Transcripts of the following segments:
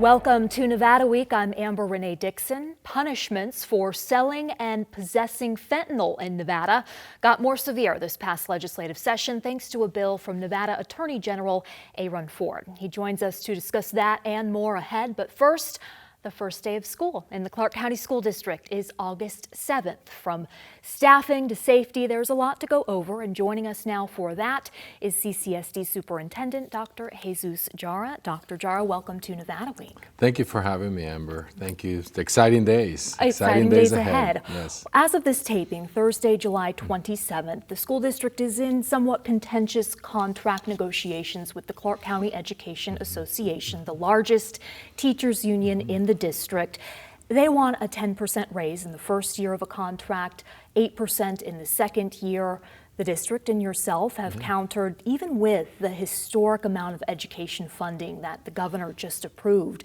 Welcome to Nevada Week. I'm Amber Renee Dixon. Punishments for selling and possessing fentanyl in Nevada got more severe this past legislative session thanks to a bill from Nevada Attorney General Aaron Ford. He joins us to discuss that and more ahead. But first, the first day of school in the Clark County School District is August 7th. From staffing to safety, there's a lot to go over, and joining us now for that is CCSD Superintendent Dr. Jesus Jara. Dr. Jara, welcome to Nevada Week. Thank you for having me, Amber. Thank you. It's exciting days. Exciting days ahead. Yes. As of this taping, Thursday, July 27th, the school district is in somewhat contentious contract negotiations with the Clark County Education Association, the largest teachers union in the district. They want a 10% raise in the first year of a contract, 8% in the second year. The district and yourself have countered, even with the historic amount of education funding that the governor just approved,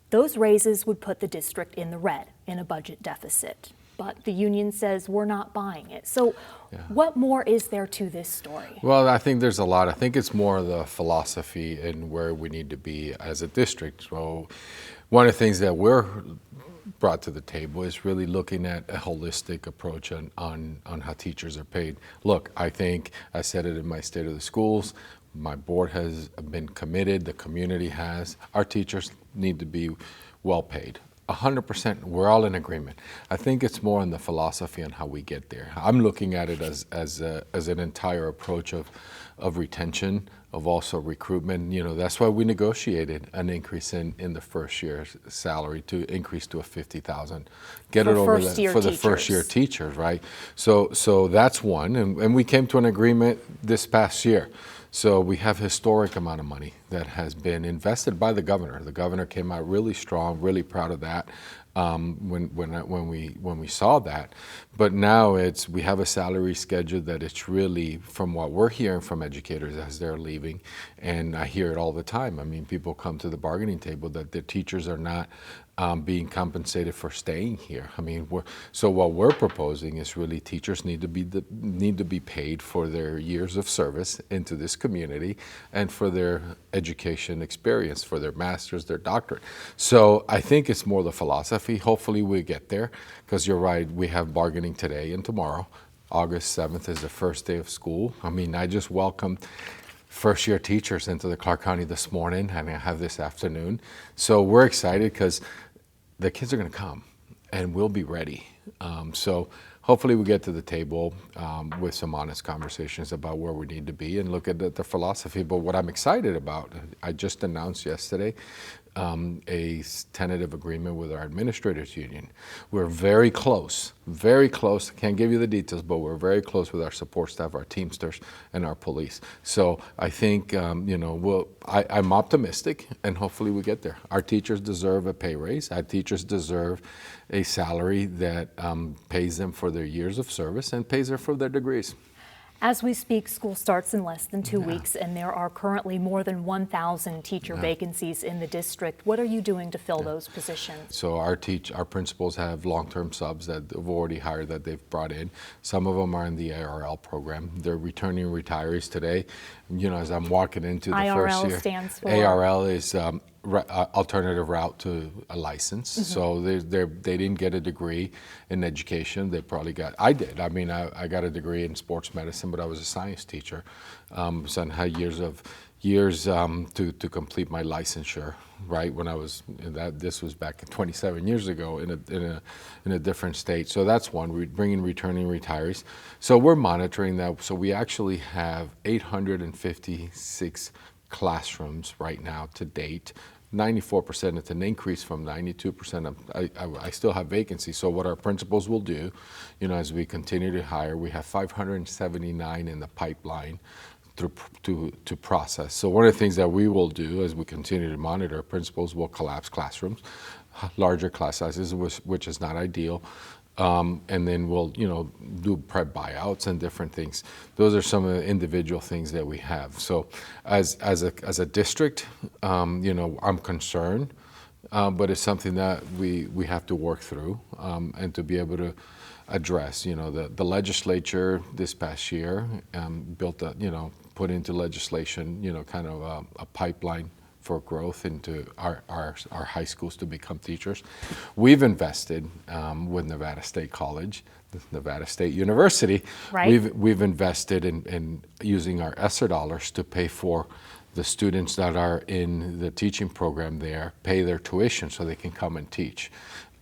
those raises would put the district in the red in a budget deficit. But the union says we're not buying it. So what more is there to this story? Well, I think there's a lot. I think it's more the philosophy and where we need to be as a district. So one of the things that we're brought to the table is really looking at a holistic approach on how teachers are paid. Look, I think I said it in my State of the Schools. My board has been committed. The community has. Our teachers need to be well paid. 100%, we're all in agreement. I think it's more in the philosophy on how we get there. I'm looking at it as an entire approach of retention, of also recruitment. You know, that's why we negotiated an increase in the first year's salary to increase to a $50,000. Get it over for the first year teachers, right? So that's one, and we came to an agreement this past year. So we have historic amount of money that has been invested by the governor. The governor came out really strong, really proud of that when we saw that. But now we have a salary schedule that it's really, from what we're hearing from educators as they're leaving, and I hear it all the time. I mean, people come to the bargaining table that the teachers are not being compensated for staying here. I mean, so what we're proposing is really teachers need to be paid for their years of service into this community and for their education experience, for their master's, their doctorate. So I think it's more the philosophy. Hopefully we get there, because you're right, we have bargaining today and tomorrow. August 7th is the first day of school. I mean, I just welcomed first year teachers into the Clark County this morning, and I have this afternoon. So we're excited because the kids are going to come and we'll be ready. So hopefully we get to the table with some honest conversations about where we need to be and look at the philosophy. But what I'm excited about, I just announced yesterday a tentative agreement with our administrators union. We're very close, I can't give you the details, but we're very close with our support staff, our Teamsters, and our police. So I think, I'm optimistic, and hopefully we get there. Our teachers deserve a pay raise. Our teachers deserve a salary that pays them for their years of service and pays them for their degrees. As we speak, school starts in less than 2 weeks, and there are currently more than 1,000 teacher vacancies in the district. What are you doing to fill those positions? So our principals have long-term subs that have already hired that they've brought in. Some of them are in the ARL program. They're returning retirees today. You know, as I'm walking into the first year. IRL stands for? ARL is alternative route to a license. So they didn't get a degree in education. They probably I did. I mean, I got a degree in sports medicine, but I was a science teacher. So I had years to complete my licensure, right? When I was this was back 27 years ago in a different state. So that's one. We're bringing returning retirees. So we're monitoring that. So we actually have 856 classrooms right now to date. 94%, it's an increase from 92%. I still have vacancies. So what our principals will do, as we continue to hire, we have 579 in the pipeline to process. So one of the things that we will do as we continue to monitor, principals will collapse classrooms, larger class sizes, which is not ideal. And then we'll, do prep buyouts and different things. Those are some of the individual things that we have. So as a district, I'm concerned, but it's something that we have to work through and to be able to address. The legislature this past year put into legislation, kind of a pipeline for growth into our high schools to become teachers. We've invested with Nevada State College, Nevada State University. Right. We've invested in using our ESSER dollars to pay for the students that are in the teaching program there, pay their tuition so they can come and teach.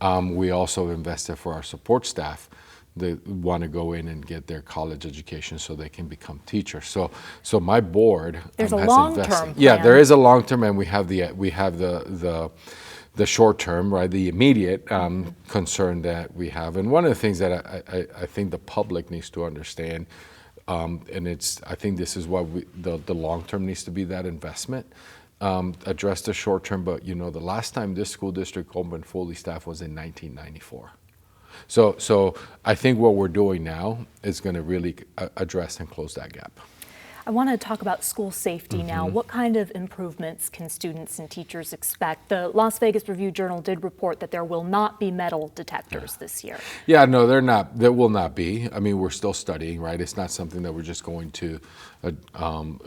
We also invested for our support staff that want to go in and get their college education so they can become teachers. So my board There's a has long-term invested. Yeah, plan. there is a long term, and we have the short term, right? The immediate concern that we have, and one of the things that I think the public needs to understand, and I think this is what the long term needs to be, that investment. Address the short term, but the last time this school district opened fully staffed was in 1994. So I think what we're doing now is going to really address and close that gap. I want to talk about school safety now. What kind of improvements can students and teachers expect? The Las Vegas Review-Journal did report that there will not be metal detectors this year. Yeah, no, they're not. There will not be. I mean, we're still studying, right? It's not something that we're just going to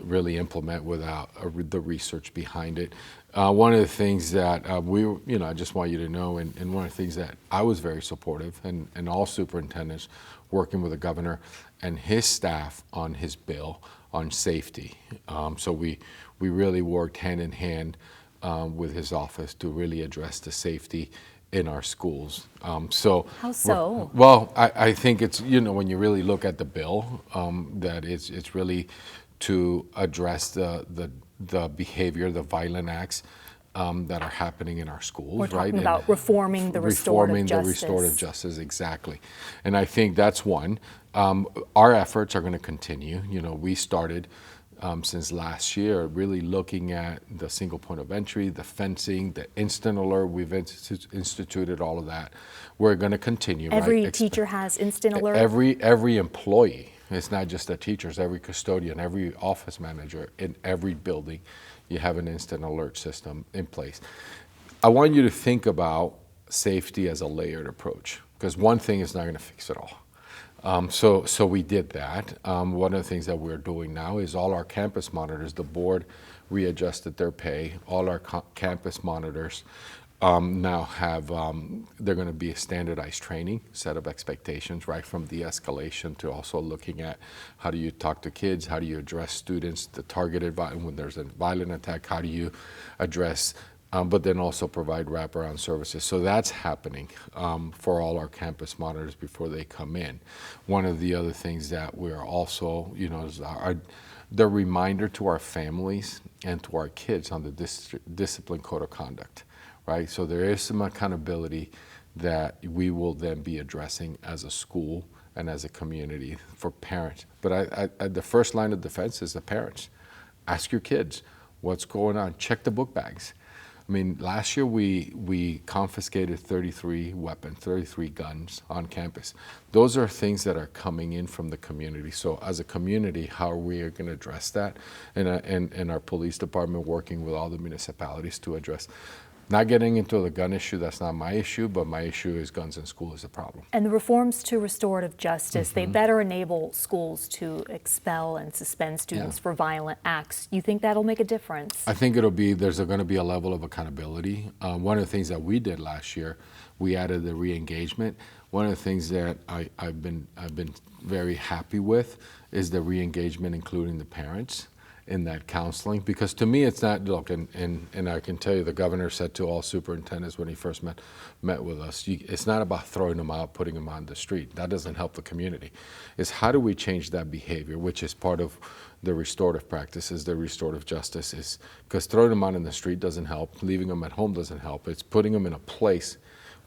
really implement without the research behind it. One of the things that I just want you to know, and one of the things that I was very supportive, and all superintendents working with the governor and his staff on his bill on safety. So we really worked hand in hand with his office to really address the safety in our schools. How so? Well, I think it's, when you really look at the bill, that it's really to address the behavior, the violent acts that are happening in our schools. We're talking right? about reforming the restorative justice. Reforming the restorative justice, exactly. And I think that's one. Our efforts are going to continue. We started since last year really looking at the single point of entry, the fencing, the instant alert. We've instituted all of that. We're going to continue. Every teacher has instant alert? Every employee. It's not just the teachers, every custodian, every office manager in every building, you have an instant alert system in place. I want you to think about safety as a layered approach, because one thing is not going to fix it all. So we did that. One of the things that we're doing now is all our campus monitors, the board readjusted their pay. All our campus monitors now have, they're going to be a standardized training, set of expectations, right from de-escalation to also looking at how do you talk to kids, how do you address students, the targeted when there's a violent attack, how do you address, but then also provide wraparound services. So that's happening for all our campus monitors before they come in. One of the other things that we're also, is the reminder to our families and to our kids on the discipline code of conduct. Right, so there is some accountability that we will then be addressing as a school and as a community for parents. But the first line of defense is the parents. Ask your kids what's going on. Check the book bags. I mean, last year we confiscated 33 weapons, 33 guns on campus. Those are things that are coming in from the community. So as a community, how are we going to address that? And our police department working with all the municipalities to address. Not getting into the gun issue, that's not my issue, but my issue is guns in school is a problem. And the reforms to restorative justice, they better enable schools to expel and suspend students for violent acts. You think that'll make a difference? I think there's going to be a level of accountability. One of the things that we did last year, we added the re-engagement. One of the things that I've been very happy with is the re-engagement, including the parents in that counseling, because to me it's not, look, and I can tell you the governor said to all superintendents when he first met with us, it's not about throwing them out, putting them on the street. That doesn't help the community. It's how do we change that behavior, which is part of the restorative practices, the restorative justice is, because throwing them out in the street doesn't help, leaving them at home doesn't help. It's putting them in a place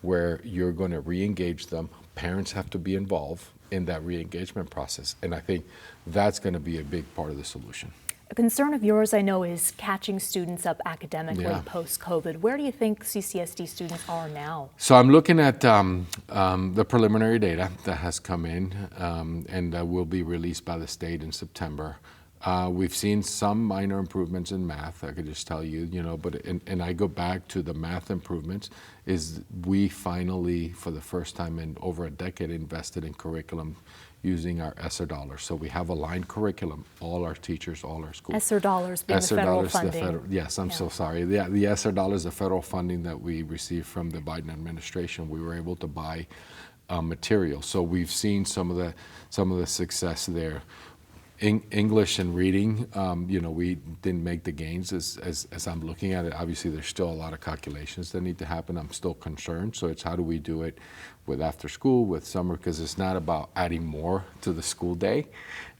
where you're going to re-engage them. Parents have to be involved in that re-engagement process, and I think that's going to be a big part of the solution. A concern of yours, I know, is catching students up academically post-COVID. Where do you think CCSD students are now? So I'm looking at the preliminary data that has come in and that will be released by the state in September. We've seen some minor improvements in math, I could just tell you, and I go back to the math improvements, is we finally, for the first time in over a decade, invested in curriculum using our ESSER dollars. So we have aligned curriculum, all our teachers, all our schools. ESSER dollars being the ESSER federal dollars, funding. Yes, I'm so sorry. The ESSER dollars, the federal funding that we received from the Biden administration, we were able to buy material. So we've seen some of the success there. English and reading, we didn't make the gains as I'm looking at it. Obviously, there's still a lot of calculations that need to happen. I'm still concerned. So it's how do we do it with after school, with summer, because it's not about adding more to the school day,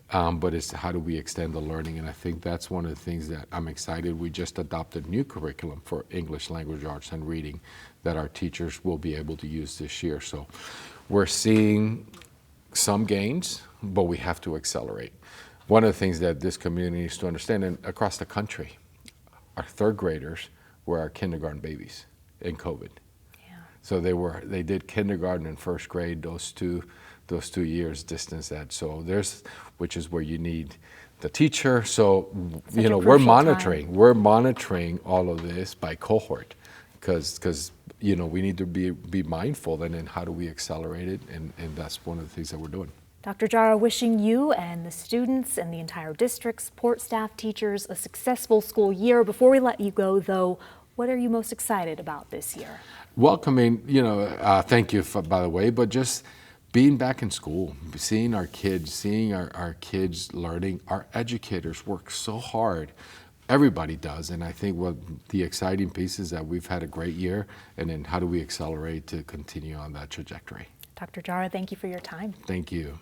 but it's how do we extend the learning. And I think that's one of the things that I'm excited. We just adopted new curriculum for English, language arts, and reading that our teachers will be able to use this year. So we're seeing some gains, but we have to accelerate. One of the things that this community needs to understand, and across the country, our third graders were our kindergarten babies in COVID. Yeah. So they did kindergarten and first grade, those two years distance ed. So which is where you need the teacher. So we're monitoring all of this by cohort, because we need to be mindful, and then how do we accelerate it, and that's one of the things that we're doing. Dr. Jara, wishing you and the students and the entire district, support staff, teachers, a successful school year. Before we let you go, though, what are you most excited about this year? Welcoming, thank you, by the way, but just being back in school, seeing our kids learning. Our educators work so hard. Everybody does, and I think what the exciting piece is that we've had a great year, and then how do we accelerate to continue on that trajectory? Dr. Jara, thank you for your time. Thank you.